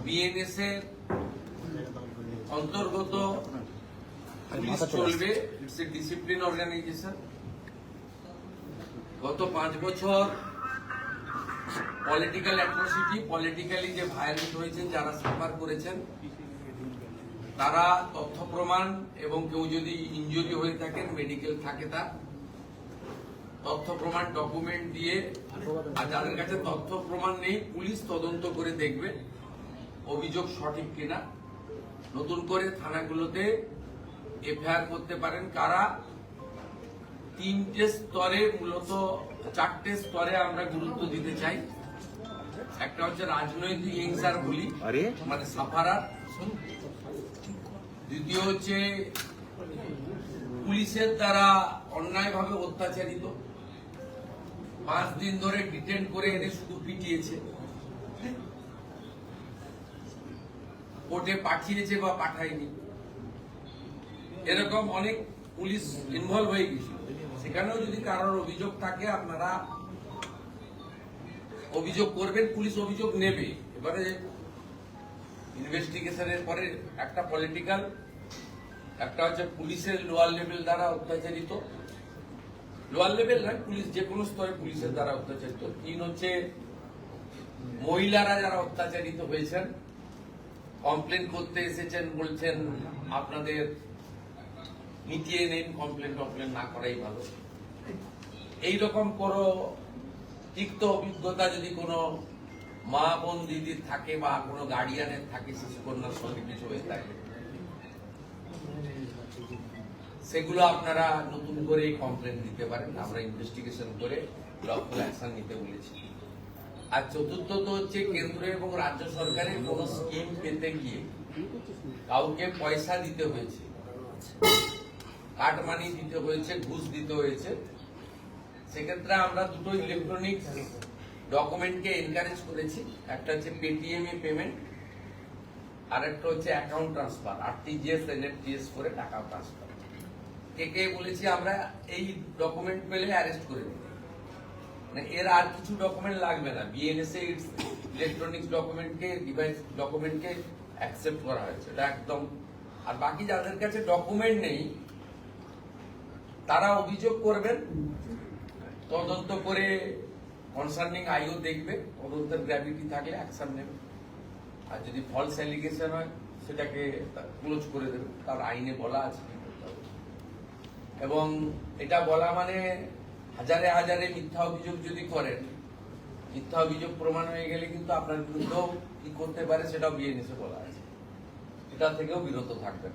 BNS এর অন্তর্গত police চলবে। It's a discipline organisation. গত 5 বছর পলিটিক্যাল অ্যাট্রোসিটি, পলিটিক্যালি যে ভায়োলেন্ট হয়েছেন, যারা সাফার করেছেন, তারা তথ্য প্রমাণ এবং কেউ যদি ইনজুরি হয়ে থাকেন, মেডিকেল থাকে, তার তথ্য প্রমাণ ডকুমেন্ট দিয়ে, আর যাদের কাছে তথ্য প্রমাণ নেই, পুলিশ তদন্ত করে দেখবে অভিযোগ সঠিক কিনা। নতুন করে থানাগুলোতে এফআইআর করতে পারেন। কারা 3টে স্তরে, মূলত 4টে স্তরে আমরা গুরুত্ব দিতে চাই। একটা হচ্ছে রাজনৈতিক হিংসার বলি, মানে সাফারার। দ্বিতীয় হচ্ছে পুলিশের দ্বারা অন্যায়ভাবে অত্যাচারিত, 5 দিন ধরে ডিটেন করে এনে শুধু পিটিয়েছে, কোর্টে পাঠিয়েছে বা পাঠায়নি, এরকম অনেক পুলিশ ইনভলভ হয়ে গেছিল। সেখানেও যদি কারোর অভিযোগ থাকে, আপনারা অভিযোগ করবেন, পুলিশ অভিযোগ নেবে। এবারে ইনভেস্টিগেশনের পরে একটা পলিটিক্যাল, একটা হচ্ছে পুলিশের লোয়ার লেভেল দ্বারা অত্যাচারিত, লোয়ার লেভেল নয়, পুলিশ যে কোনো স্তরে পুলিশের দ্বারা অত্যাচারিত। 3 হচ্ছে মহিলারা যারা অত্যাচারিত হয়েছেন, কমপ্লেন করতে এসেছেন, বলছেন আপনাদের মিটিয়ে নেন, কমপ্লেন না করাই ভালো। এইরকম কোনো তিক্ত অভিজ্ঞতা যদি কোনো মা বোন দিদির থাকে বা কোনো গার্ডিয়ানের থাকে, শিশুকন্যার সঙ্গে কিছু হয়ে থাকে, সেগুলো আপনারা নতুন করে কমপ্লেন দিতে পারেন। আমরা ইনভেস্টিগেশন করে লফুল অ্যাকশন নিতে বলেছি। আর চতুর্থত হচ্ছে কেন্দ্র এবং রাজ্য সরকারের কোন স্কিম পেতে গিয়ে কাউকে পয়সা দিতে হয়েছে, কাট মানি দিতে হয়েছে, ঘুষ দিতে হয়েছে, সেক্ষেত্রে আমরা দুটো ইলেকট্রনিক ডকুমেন্টকে এনকারেজ করেছি। একটা হচ্ছে পেটিএম এ পেমেন্ট, আর একটা হচ্ছে অ্যাকাউন্ট ট্রান্সফার, আরটিজিএস এনএফটিএস করে টাকা ট্রান্সফার। কে বলেছি আমরা এই ডকুমেন্ট পেলে অ্যারেস্ট করে দেব, মানে এর আর কিছু ডকুমেন্ট লাগবে না। বিএনএস এ ইলেকট্রনিক্স ডকুমেন্টকে, ডিভাইস ডকুমেন্টকে অ্যাকসেপ্ট করা হয়েছে, এটা একদম। আর বাকি যাদের কাছে ডকুমেন্ট নেই, তারা অভিযোগ করবেন, তদন্ত করে কনসার্নিং আইও দেখবে, তদন্তের গ্র্যাভিটি থাকলে অ্যাকশন নেবে। আর যদি ফলস অ্যালিগেশন হয়, সেটাকে ক্লোজ করে দেবে, তার আইনে বলা আছে। এবং এটা বলা মানে হাজারে হাজারে মিথ্যা অভিযোগ যদি করেন, মিথ্যা অভিযোগ প্রমাণ হয়ে গেলে কিন্তু আপনার বিরুদ্ধেও কি করতে পারে সেটাও বিএনএস বলা আছে, এটা থেকেও বিরত থাকবেন।